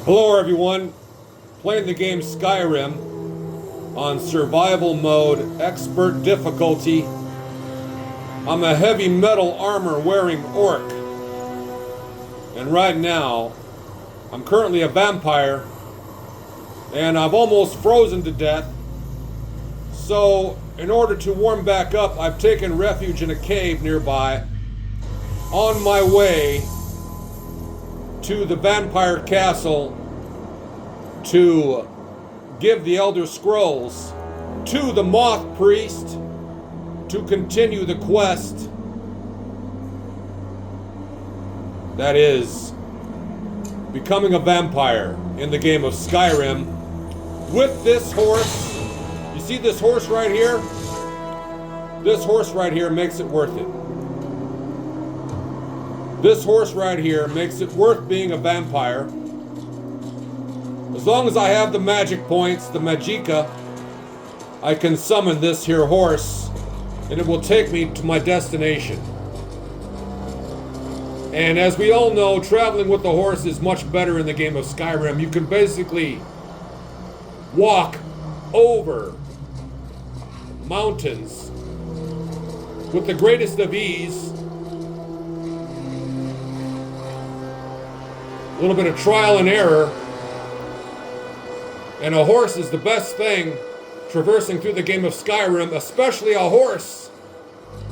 Hello everyone, playing the game Skyrim on survival mode, expert difficulty. I'm a heavy metal armor wearing orc. And right now, I'm currently a vampire and I've almost frozen to death. So in order to warm back up, I've taken refuge in a cave nearby on my way to the vampire castle to give the Elder Scrolls to the Moth Priest to continue the quest that is becoming a vampire in the game of Skyrim with this horse. You see this horse right here? This horse right here makes it worth it. This horse right here makes it worth being a vampire. As long as I have the magic points, the magicka, I can summon this here horse and it will take me to my destination. And as we all know, traveling with the horse is much better in the game of Skyrim. You can basically walk over mountains with the greatest of ease. A little bit of trial and error. And a horse is the best thing traversing through the game of Skyrim, especially a horse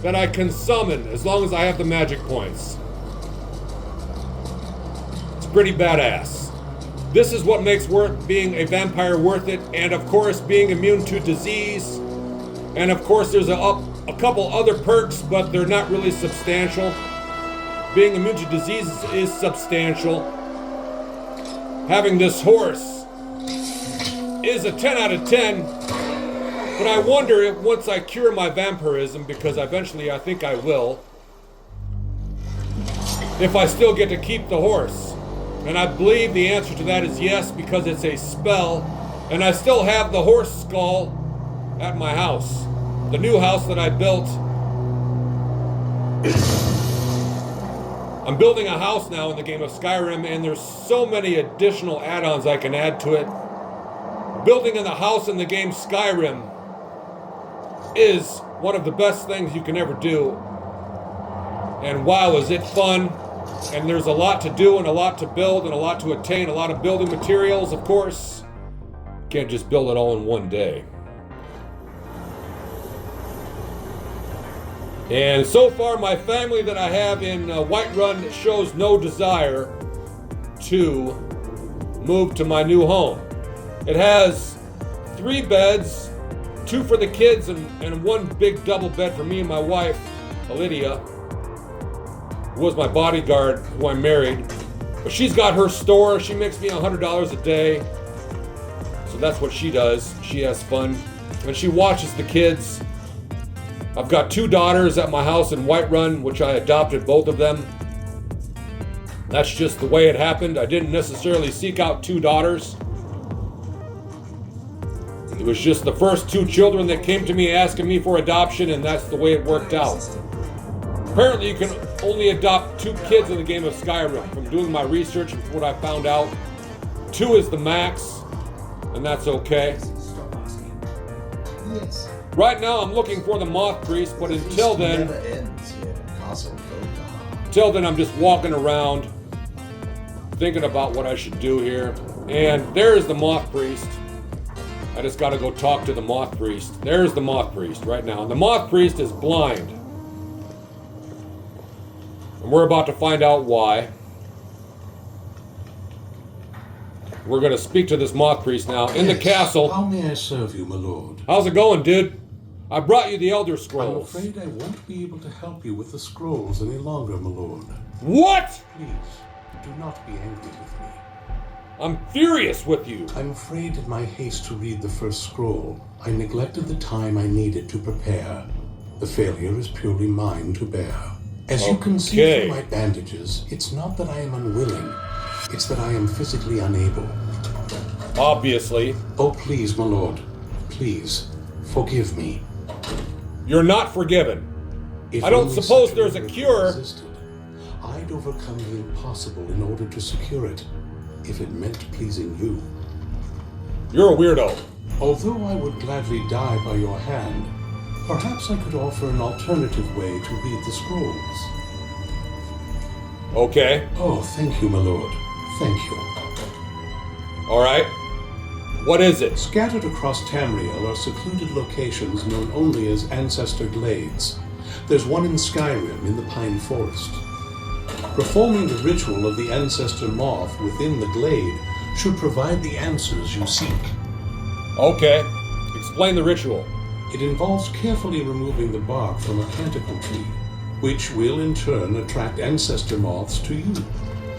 that I can summon as long as I have the magic points. It's pretty badass. This is what makes being a vampire worth it, and of course being immune to disease. And of course there's a couple other perks, but they're not really substantial. Being immune to disease is substantial. Having this horse is a 10 out of 10, but I wonder if once I cure my vampirism, because eventually I think I will, if I still get to keep the horse. And I believe the answer to that is yes, because it's a spell, and I still have the horse skull at my house, the new house that I built. I'm building a house now in the game of Skyrim, and there's so many additional add-ons I can add to it. Building in the house in the game Skyrim is one of the best things you can ever do. And wow, is it fun. And there's a lot to do and a lot to build and a lot to attain, a lot of building materials, of course. Can't just build it all in one day. And so far, my family that I have in Whiterun shows no desire to move to my new home. It has 3 beds, 2 for the kids and 1 big double bed for me and my wife, Lydia, who was my bodyguard, who I married. But she's got her store. She makes me $100 a day. So that's what she does. She has fun. And she watches the kids. I've got 2 daughters at my house in Whiterun, which I adopted both of them. That's just the way it happened. I didn't necessarily seek out 2 daughters. It was just the first 2 children that came to me asking me for adoption, and that's the way it worked out. Apparently you can only adopt 2 kids in the game of Skyrim. From doing my research and what I found out, 2 is the max, and that's okay. Yes. Right now I'm looking for the Moth Priest, but until then I'm just walking around thinking about what I should do here. And there's the Moth Priest. I just gotta go talk to the Moth Priest. There's the Moth Priest right now. And the Moth Priest is blind. And we're about to find out why. We're gonna speak to this Moth Priest now in the castle. How may I serve you, my lord? How's it going, dude? I brought you the Elder Scrolls. I'm afraid I won't be able to help you with the scrolls any longer, my lord. What? Please, do not be angry with me. I'm furious with you. I'm afraid in my haste to read the first scroll, I neglected the time I needed to prepare. The failure is purely mine to bear. As you can see from my bandages, it's not that I am unwilling, it's that I am physically unable. Obviously. Oh, please, my lord, please, forgive me. You're not forgiven. I don't suppose there's a cure. I'd overcome the impossible in order to secure it. if it meant pleasing you. You're a weirdo. Although I would gladly die by your hand, perhaps I could offer an alternative way to read the scrolls. Okay. Oh, thank you, my lord. Thank you. All right. What is it? Scattered across Tamriel are secluded locations known only as Ancestor Glades. There's one in Skyrim in the Pine Forest. Performing the ritual of the Ancestor Moth within the glade should provide the answers you seek. Okay. Explain the ritual. It involves carefully removing the bark from a canticle tree, which will in turn attract ancestor moths to you.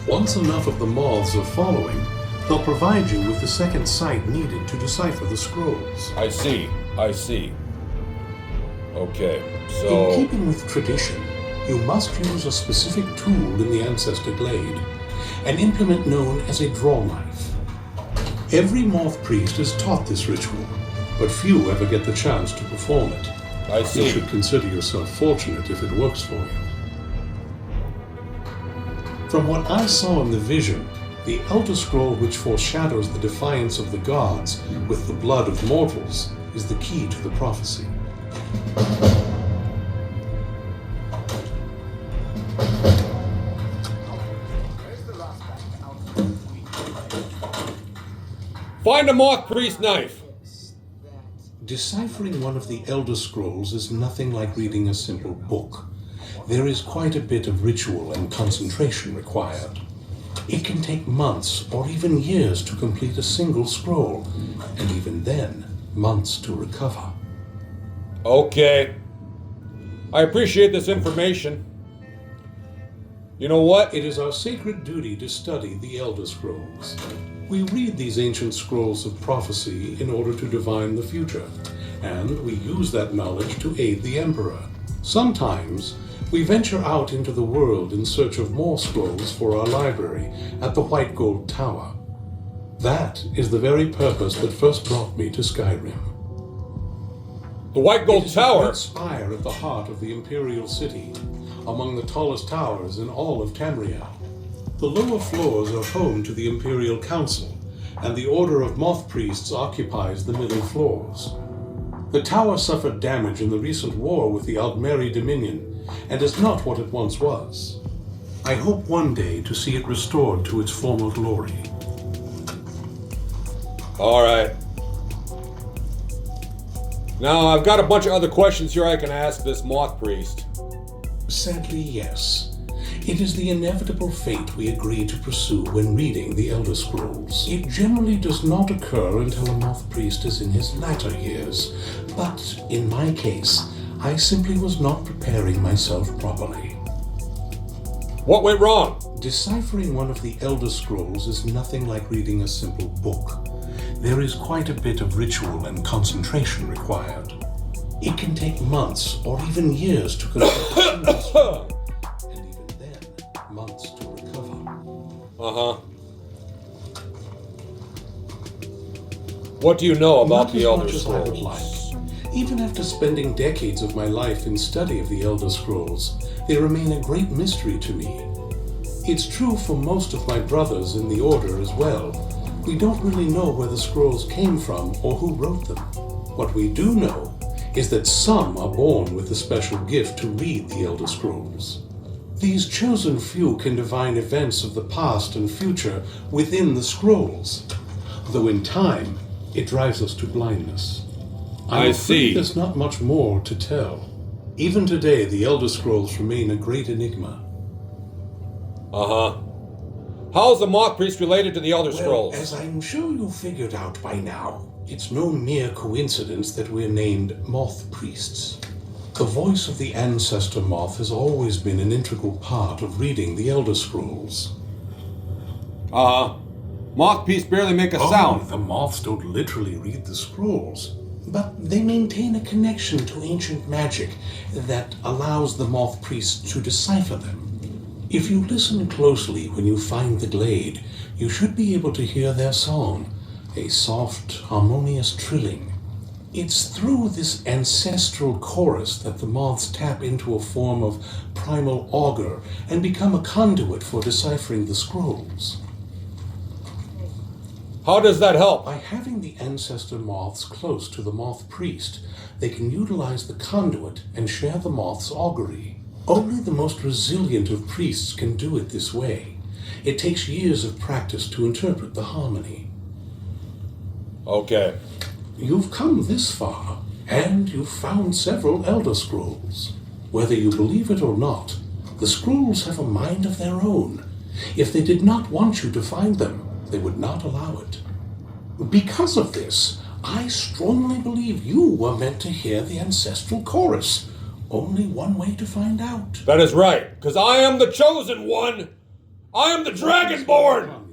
Once enough of the moths are following, they'll provide you with the second sight needed to decipher the scrolls. I see. Okay, so... In keeping with tradition, you must use a specific tool in the Ancestor Glade, an implement known as a draw knife. Every Moth Priest is taught this ritual, but few ever get the chance to perform it. I see. You should consider yourself fortunate if it works for you. From what I saw in the vision, the Elder Scroll which foreshadows the defiance of the gods with the blood of mortals is the key to the prophecy. Find a Moth Priest knife! Deciphering one of the Elder Scrolls is nothing like reading a simple book. There is quite a bit of ritual and concentration required. It can take months or even years to complete a single scroll, and even then, months to recover. Okay. I appreciate this information. You know what? It is our sacred duty to study the Elder Scrolls. We read these ancient scrolls of prophecy in order to divine the future, and we use that knowledge to aid the Emperor. Sometimes, we venture out into the world in search of more scrolls for our library at the White Gold Tower. That is the very purpose that first brought me to Skyrim. The White Gold Tower? It is a great spire at the heart of the Imperial City, among the tallest towers in all of Tamriel. The lower floors are home to the Imperial Council, and the Order of Moth Priests occupies the middle floors. The tower suffered damage in the recent war with the Aldmeri Dominion, and is not what it once was. I hope one day to see it restored to its former glory. Alright. Now, I've got a bunch of other questions here I can ask this Moth Priest. Sadly, yes. It is the inevitable fate we agree to pursue when reading the Elder Scrolls. It generally does not occur until a Moth Priest is in his latter years, but in my case, I simply was not preparing myself properly. What went wrong? Deciphering one of the Elder Scrolls is nothing like reading a simple book. There is quite a bit of ritual and concentration required. It can take months or even years to complete the scroll. Months to recover. What do you know about Not the as Elder much as I would Scrolls? like. Even after spending decades of my life in study of the Elder Scrolls, they remain a great mystery to me. It's true for most of my brothers in the Order as well. We don't really know where the scrolls came from or who wrote them. What we do know is that some are born with a special gift to read the Elder Scrolls. These chosen few can divine events of the past and future within the scrolls, though in time, it drives us to blindness. I see. There's not much more to tell. Even today, the Elder Scrolls remain a great enigma. How is the Moth Priest related to the Elder Scrolls? As I'm sure you figured out by now, it's no mere coincidence that we're named Moth Priests. The voice of the Ancestor Moth has always been an integral part of reading the Elder Scrolls. Moth Priests barely make a sound. The moths don't literally read the scrolls, but they maintain a connection to ancient magic that allows the Moth Priests to decipher them. If you listen closely when you find the glade, you should be able to hear their song, a soft, harmonious trilling. It's through this ancestral chorus that the moths tap into a form of primal augur and become a conduit for deciphering the scrolls. How does that help? By having the ancestor moths close to the Moth Priest, they can utilize the conduit and share the moth's augury. Only the most resilient of priests can do it this way. It takes years of practice to interpret the harmony. Okay. You've come this far, and you've found several Elder Scrolls. Whether you believe it or not, the scrolls have a mind of their own. If they did not want you to find them, they would not allow it. Because of this, I strongly believe you were meant to hear the ancestral chorus. Only one way to find out. That is right, because I am the chosen one. I am the Dragonborn.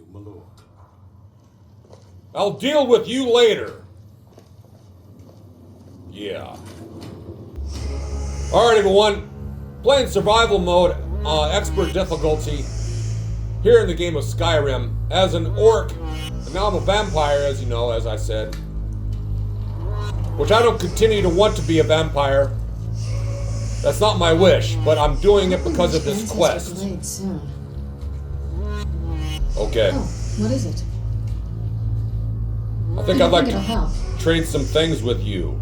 I'll deal with you later. Yeah. Alright, everyone. Playing survival mode, expert difficulty, here in the game of Skyrim, as an orc, and now I'm a vampire, as you know, as I said. Which I don't continue to want to be a vampire. That's not my wish, but I'm doing it because of this quest. Okay. Oh, what is it? I think I'd like to trade some things with you.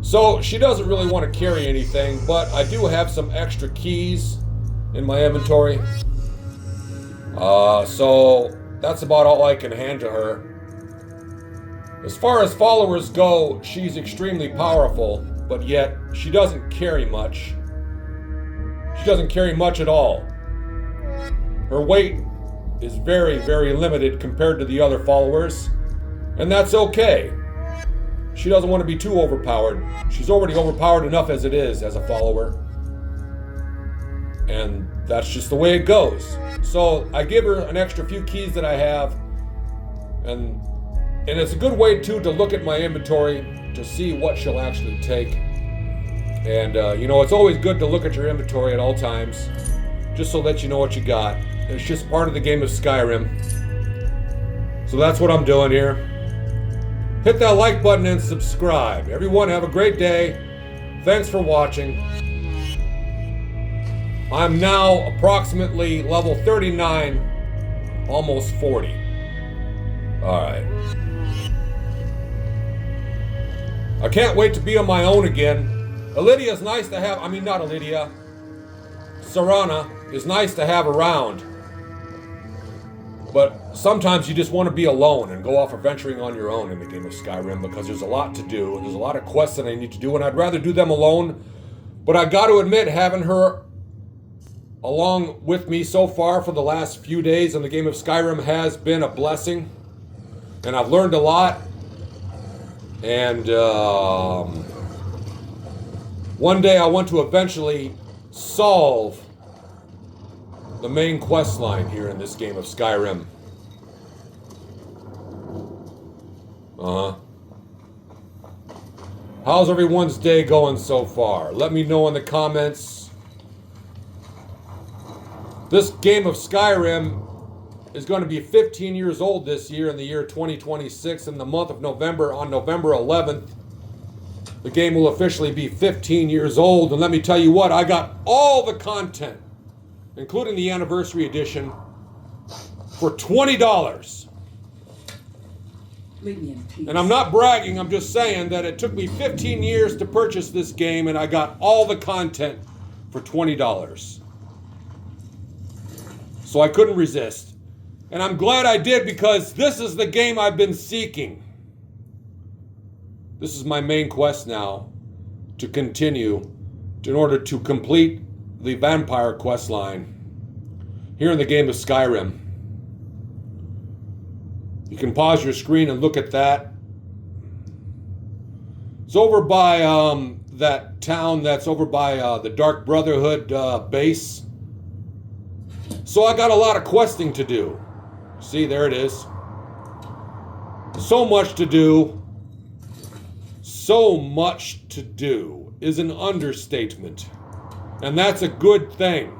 So, she doesn't really want to carry anything, but I do have some extra keys in my inventory. So that's about all I can hand to her. As far as followers go, she's extremely powerful, but yet she doesn't carry much. She doesn't carry much at all. Her weight is very, very limited compared to the other followers, and that's okay. She doesn't want to be too overpowered. She's already overpowered enough as it is as a follower. And that's just the way it goes. So I give her an extra few keys that I have, and it's a good way too to look at my inventory to see what she'll actually take. And you know, it's always good to look at your inventory at all times, just so that you know what you got. It's just part of the game of Skyrim. So that's what I'm doing here. Hit that like button and subscribe. Everyone have a great day. Thanks for watching. I'm now approximately level 39, almost 40. Alright. I can't wait to be on my own again. Lydia's nice to have, not Lydia. Serana is nice to have around. But sometimes you just want to be alone and go off adventuring on your own in the game of Skyrim, because there's a lot to do, and there's a lot of quests that I need to do, and I'd rather do them alone. But I got to admit, having her along with me so far for the last few days in the game of Skyrim has been a blessing, and I've learned a lot. And one day I want to eventually solve the main quest line here in this game of Skyrim. How's everyone's day going so far? Let me know in the comments. This game of Skyrim is going to be 15 years old this year, in the year 2026, in the month of November, on November 11th. The game will officially be 15 years old, and let me tell you what, I got all the content, including the anniversary edition, for $20. And I'm not bragging, I'm just saying that it took me 15 years to purchase this game, and I got all the content for $20. So I couldn't resist. And I'm glad I did, because this is the game I've been seeking. This is my main quest now, to continue in order to complete the vampire quest line here in the game of Skyrim. You can pause your screen and look at that. It's over by that town that's over by the Dark Brotherhood base. So I got a lot of questing to do. See, there it is. So much to do. So much to do is an understatement. And that's a good thing.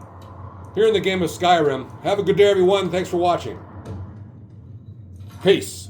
Here in the game of Skyrim. Have a good day, everyone. Thanks for watching. Peace.